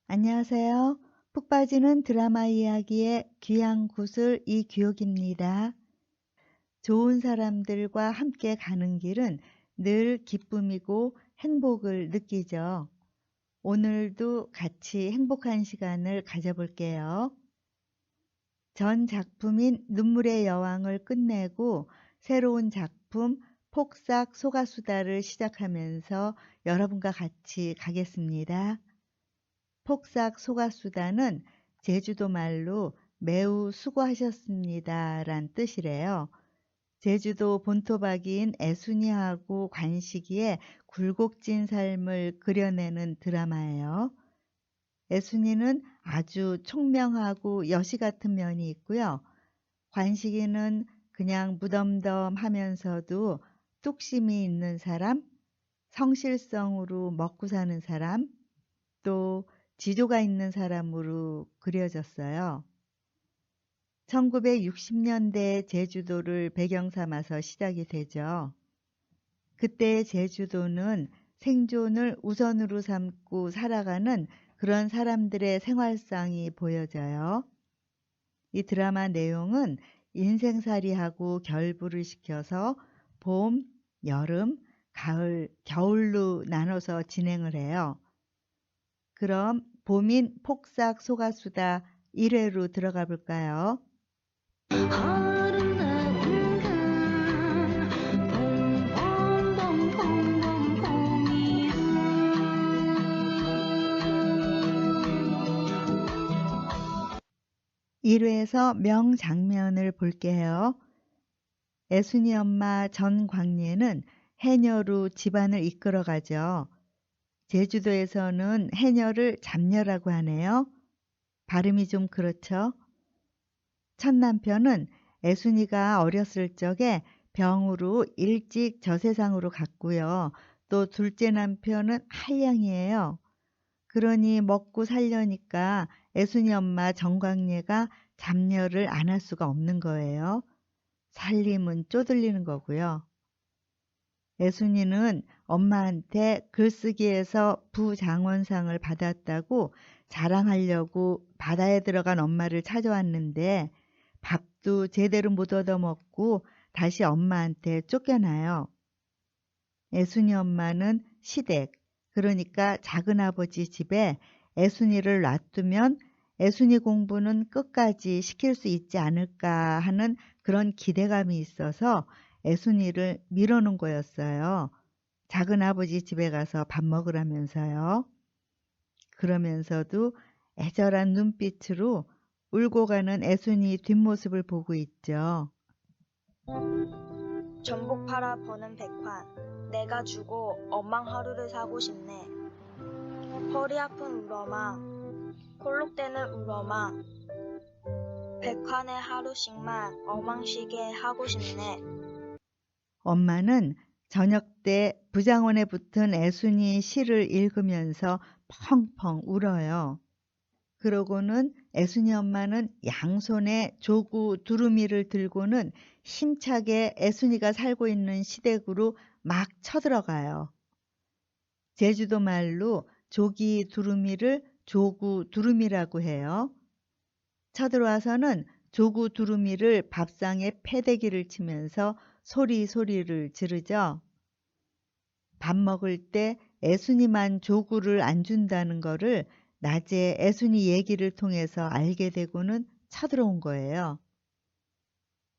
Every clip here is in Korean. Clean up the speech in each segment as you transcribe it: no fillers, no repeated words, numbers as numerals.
안녕하세요. 푹 빠지는 드라마 이야기의 귀한 구슬 이규옥입니다. 좋은 사람들과 함께 가는 길은 늘 기쁨이고 행복을 느끼죠. 오늘도 같이 행복한 시간을 가져볼게요. 전 작품인 눈물의 여왕을 끝내고 새로운 작품 폭삭 소가수다를 시작하면서 여러분과 같이 가겠습니다. 폭삭 소가수다는 제주도 말로 매우 수고하셨습니다 란 뜻이래요. 제주도 본토박이인 애순이하고 관식이의 굴곡진 삶을 그려내는 드라마예요. 애순이는 아주 총명하고 여시 같은 면이 있고요. 관식이는 그냥 무덤덤하면서도 뚝심이 있는 사람, 성실성으로 먹고 사는 사람, 또 지조가 있는 사람으로 그려졌어요. 1960년대 제주도를 배경 삼아서 시작이 되죠. 그때 제주도는 생존을 우선으로 삼고 살아가는 그런 사람들의 생활상이 보여져요. 이 드라마 내용은 인생살이하고 결부를 시켜서 봄, 여름, 가을, 겨울로 나눠서 진행을 해요. 그럼 봄인 폭삭 소가수다 1회로 들어가 볼까요? 아름다운 강 봄이야. 1회에서 명장면을 볼게요. 애순이 엄마 전광례는 해녀로 집안을 이끌어가죠. 제주도에서는 해녀를 잡녀라고 하네요. 발음이 좀 그렇죠? 첫 남편은 애순이가 어렸을 적에 병으로 일찍 저 세상으로 갔고요. 또 둘째 남편은 한량이에요. 그러니 먹고 살려니까 애순이 엄마 정광례가 잡녀를 안 할 수가 없는 거예요. 살림은 쪼들리는 거고요. 애순이는 엄마한테 글쓰기에서 부장원상을 받았다고 자랑하려고 바다에 들어간 엄마를 찾아왔는데 밥도 제대로 못 얻어먹고 다시 엄마한테 쫓겨나요. 애순이 엄마는 시댁, 그러니까 작은아버지 집에 애순이를 놔두면 애순이 공부는 끝까지 시킬 수 있지 않을까 하는 그런 기대감이 있어서 애순이를 밀어놓은 거였어요. 작은아버지 집에 가서 밥 먹으라면서요. 그러면서도 애절한 눈빛으로 울고 가는 애순이 뒷모습을 보고 있죠. 전복 팔아 버는 백환. 내가 주고 엄망 하루를 사고 싶네. 허리 아픈 우러마. 콜록대는 우러마. 백환의 하루씩만 어망시게 하고 싶네. 엄마는 저녁 때 부장원에 붙은 애순이 시를 읽으면서 펑펑 울어요. 그러고는 애순이 엄마는 양손에 조구 두루미를 들고는 힘차게 애순이가 살고 있는 시댁으로 막 쳐들어가요. 제주도 말로 조기 두루미를 조구 두루미라고 해요. 쳐들어와서는 조구 두루미를 밥상에 패대기를 치면서 소리를 지르죠. 밥 먹을 때 애순이만 조구를 안 준다는 거를 낮에 애순이 얘기를 통해서 알게 되고는 쳐들어온 거예요.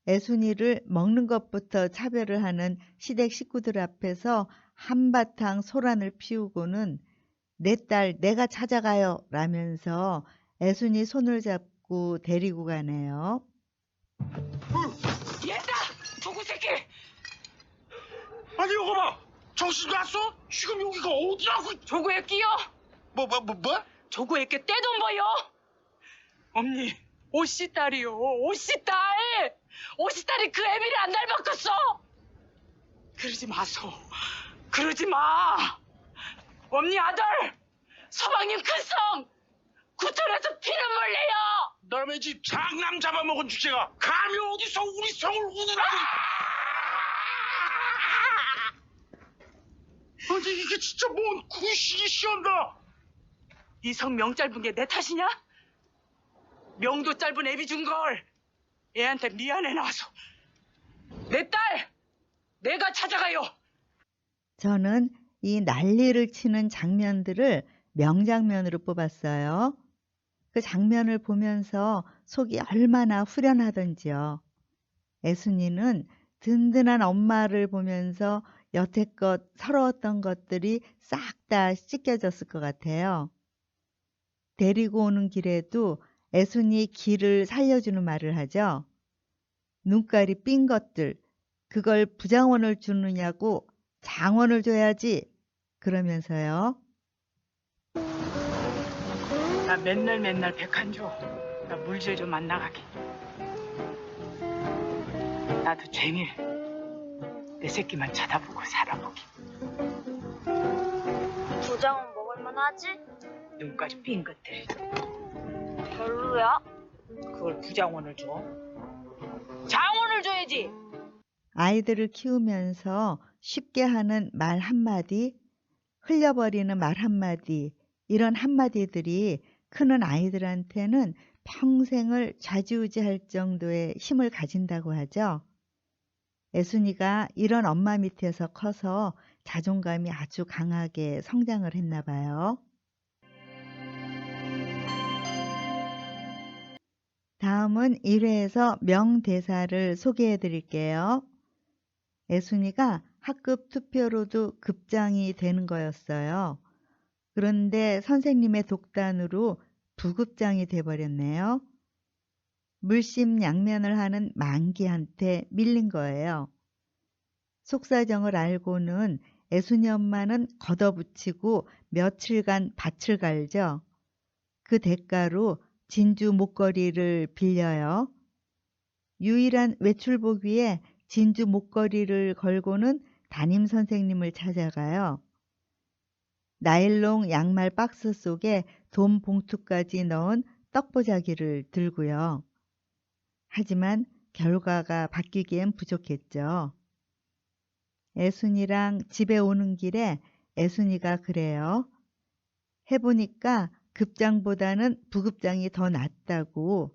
애순이를 먹는 것부터 차별을 하는 시댁 식구들 앞에서 한바탕 소란을 피우고는 내 딸 내가 찾아가요 라면서 애순이 손을 잡고 데리고 가네요. 얘다! 조구 새끼! 아니 이거 봐! 정신 났어? 지금 여기가 어디라고? 조구에 끼요? 뭐? 조구에 끼 떼돈 버요? 언니, 오씨딸이요. 오씨딸! 오씨딸이 그 애비를 안 닮았겠어? 그러지 마소. 그러지 마. 언니 아들, 서방님 큰성 구천에서 피눈물 내요. 남의 집 장남 잡아먹은 주제가 감히 어디서 우리 성을 우느라고. 아니 이게 진짜 뭔 구식이 시원다. 네 성 명 짧은 게 내 탓이냐? 명도 짧은 애비 준 걸 애한테 미안해 나와서 내 딸 내가 찾아가요. 저는 이 난리를 치는 장면들을 명장면으로 뽑았어요. 그 장면을 보면서 속이 얼마나 후련하던지요. 애순이는 든든한 엄마를 보면서 여태껏 서러웠던 것들이 싹 다 씻겨졌을 것 같아요. 데리고 오는 길에도 애순이 길을 살려주는 말을 하죠. 눈깔이 삔 것들, 그걸 부장원을 주느냐고 장원을 줘야지. 그러면서요. 나 맨날 백한 줘. 나 물질 좀 안 나가게. 나도 쟁일 내 새끼만 쳐다보고 살아보기. 부장은 먹을만 하지? 눈까지 삔 것들. 별로야? 그걸 부장원을 줘? 장원을 줘야지. 아이들을 키우면서 쉽게 하는 말 한마디, 흘려버리는 말 한마디, 이런 한마디들이 크는 아이들한테는 평생을 좌지우지할 정도의 힘을 가진다고 하죠. 애순이가 이런 엄마 밑에서 커서 자존감이 아주 강하게 성장을 했나 봐요. 다음은 1회에서 명대사를 소개해 드릴게요. 애순이가 학급 투표로도 급장이 되는 거였어요. 그런데 선생님의 독단으로 부급장이 돼버렸네요. 물심양면을 하는 만기한테 밀린 거예요. 속사정을 알고는 애순이 엄마는 걷어붙이고 며칠간 밭을 갈죠. 그 대가로 진주 목걸이를 빌려요. 유일한 외출복 위에 진주 목걸이를 걸고는 담임 선생님을 찾아가요. 나일론 양말 박스 속에 돈 봉투까지 넣은 떡보자기를 들고요. 하지만 결과가 바뀌기엔 부족했죠. 애순이랑 집에 오는 길에 애순이가 그래요. 해보니까 급장보다는 부급장이 더 낫다고,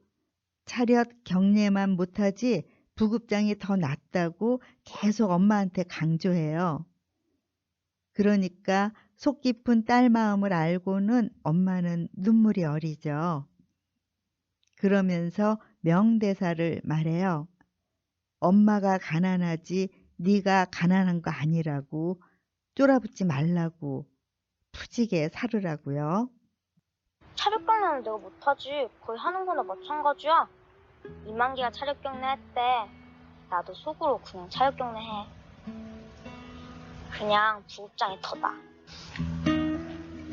차렷 경례만 못하지 부급장이 더 낫다고 계속 엄마한테 강조해요. 그러니까 속 깊은 딸 마음을 알고는 엄마는 눈물이 어리죠. 그러면서 명대사를 말해요. 엄마가 가난하지 네가 가난한 거 아니라고, 쫄아붙지 말라고, 푸지게 살으라고요. 차력경례는 내가 못하지. 거의 하는 거나 마찬가지야. 이만기가 차력경례 했대. 나도 속으로 그냥 차력경례 해. 그냥 부급장이 더 나아.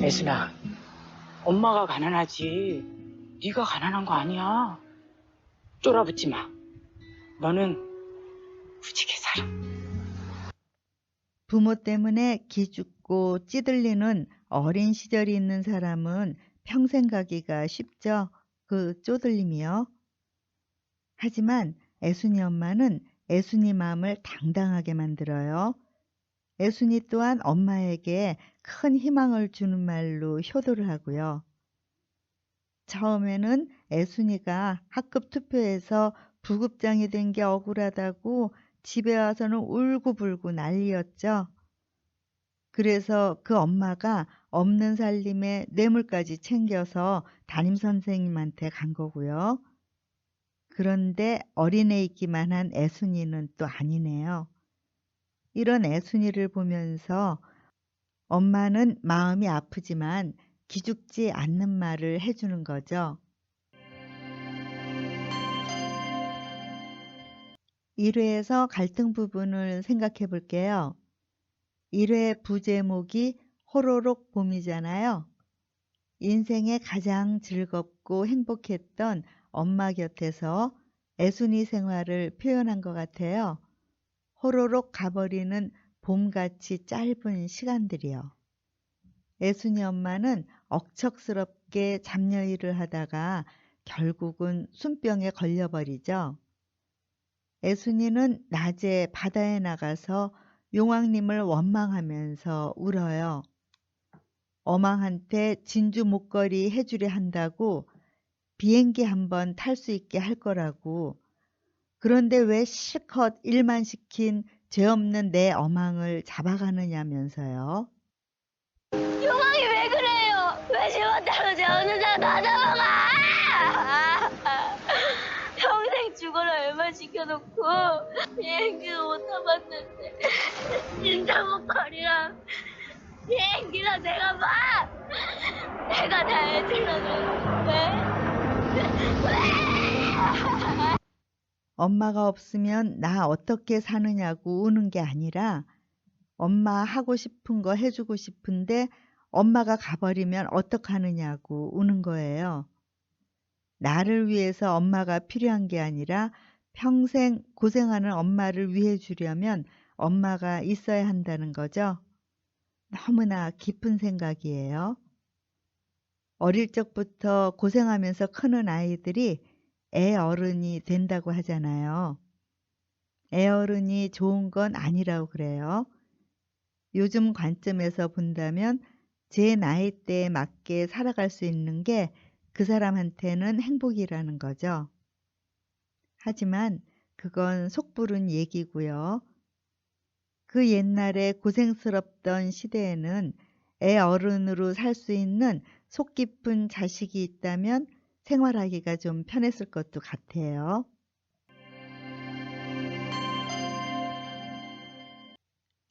애순아, 엄마가 가난하지 네가 가난한 거 아니야. 쫄아붙지 마. 너는 부지게 살아. 부모 때문에 기죽고 찌들리는 어린 시절이 있는 사람은 평생 가기가 쉽죠. 그 쪼들림이요. 하지만 애순이 엄마는 애순이 마음을 당당하게 만들어요. 애순이 또한 엄마에게 큰 희망을 주는 말로 효도를 하고요. 처음에는 애순이가 학급 투표에서 부급장이 된 게 억울하다고 집에 와서는 울고불고 난리였죠. 그래서 그 엄마가 없는 살림에 뇌물까지 챙겨서 담임선생님한테 간 거고요. 그런데 어린애 있기만 한 애순이는 또 아니네요. 이런 애순이를 보면서 엄마는 마음이 아프지만 기죽지 않는 말을 해주는 거죠. 1회에서 갈등 부분을 생각해 볼게요. 1회 부제목이 호로록 봄이잖아요. 인생에 가장 즐겁고 행복했던 엄마 곁에서 애순이 생활을 표현한 것 같아요. 호로록 가버리는 봄같이 짧은 시간들이요. 애순이 엄마는 억척스럽게 잡녀일을 하다가 결국은 순병에 걸려버리죠. 애순이는 낮에 바다에 나가서 용왕님을 원망하면서 울어요. 어망한테 진주 목걸이 해주려 한다고 비행기 한번 탈 수 있게 할 거라고. 그런데 왜 실컷 일만 시킨 죄 없는 내 어망을 잡아가느냐면서요. 용왕이 왜 그래요? 왜 지멋대로 제 없는 사람 다 잡아가? 평생 죽어라 애만 시켜놓고 비행기도 못 타봤는데 진짜 목걸이랑 비행기랑 내가 봐! 내가 다 해주려고 왜? 엄마가 없으면 나 어떻게 사느냐고 우는 게 아니라 엄마 하고 싶은 거 해주고 싶은데 엄마가 가버리면 어떡하느냐고 우는 거예요. 나를 위해서 엄마가 필요한 게 아니라 평생 고생하는 엄마를 위해 주려면 엄마가 있어야 한다는 거죠. 너무나 깊은 생각이에요. 어릴 적부터 고생하면서 크는 아이들이 애 어른이 된다고 하잖아요. 애 어른이 좋은 건 아니라고 그래요. 요즘 관점에서 본다면 제 나이대에 맞게 살아갈 수 있는 게 그 사람한테는 행복이라는 거죠. 하지만 그건 속부른 얘기고요. 그 옛날에 고생스럽던 시대에는 애 어른으로 살 수 있는 속 깊은 자식이 있다면 생활하기가 좀 편했을 것도 같아요.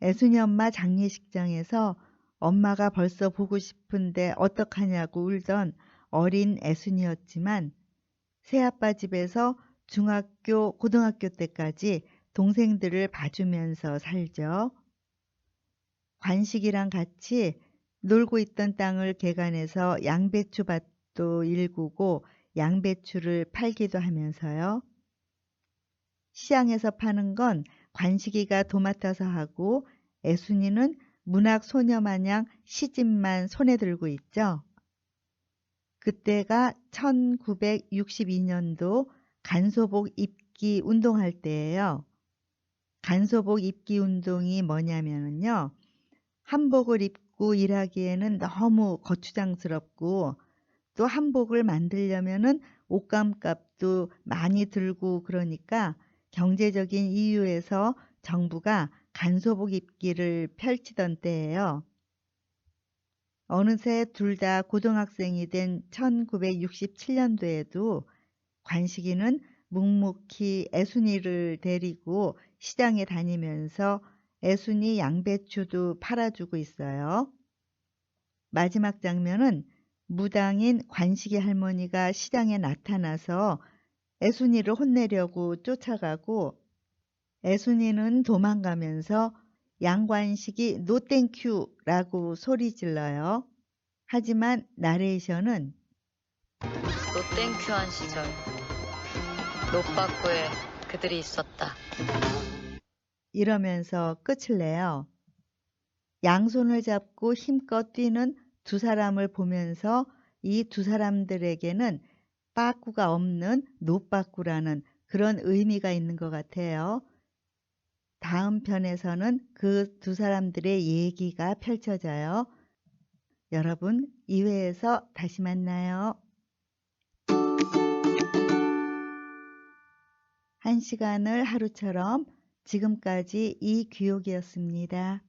애순이 엄마 장례식장에서 엄마가 벌써 보고 싶은데 어떡하냐고 울던 어린 애순이였지만 새아빠 집에서 중학교, 고등학교 때까지 동생들을 봐주면서 살죠. 관식이랑 같이 놀고 있던 땅을 개간해서 양배추밭도 일구고 양배추를 팔기도 하면서요. 시장에서 파는 건 관식이가 도맡아서 하고 애순이는 문학 소녀 마냥 시집만 손에 들고 있죠. 그때가 1962년도 간소복 입기 운동할 때예요. 간소복 입기 운동이 뭐냐면요. 한복을 입고 일하기에는 너무 거추장스럽고 또 한복을 만들려면은 옷감값도 많이 들고 그러니까 경제적인 이유에서 정부가 간소복 입기를 펼치던 때예요. 어느새 둘 다 고등학생이 된 1967년도에도 관식이는 묵묵히 애순이를 데리고 시장에 다니면서 애순이 양배추도 팔아주고 있어요. 마지막 장면은 무당인 관식이 할머니가 시장에 나타나서 애순이를 혼내려고 쫓아가고 애순이는 도망가면서 양관식이 노 땡큐라고 소리 질러요. 하지만 나레이션은 노땡큐한 시절 노빠꾸에 그들이 있었다. 이러면서 끝을 내요. 양손을 잡고 힘껏 뛰는 두 사람을 보면서 이 두 사람들에게는 빠꾸가 없는 노빠꾸라는 그런 의미가 있는 것 같아요. 다음 편에서는 그 두 사람들의 얘기가 펼쳐져요. 여러분, 2회에서 다시 만나요. 1시간을 하루처럼 지금까지 이귀옥이었습니다.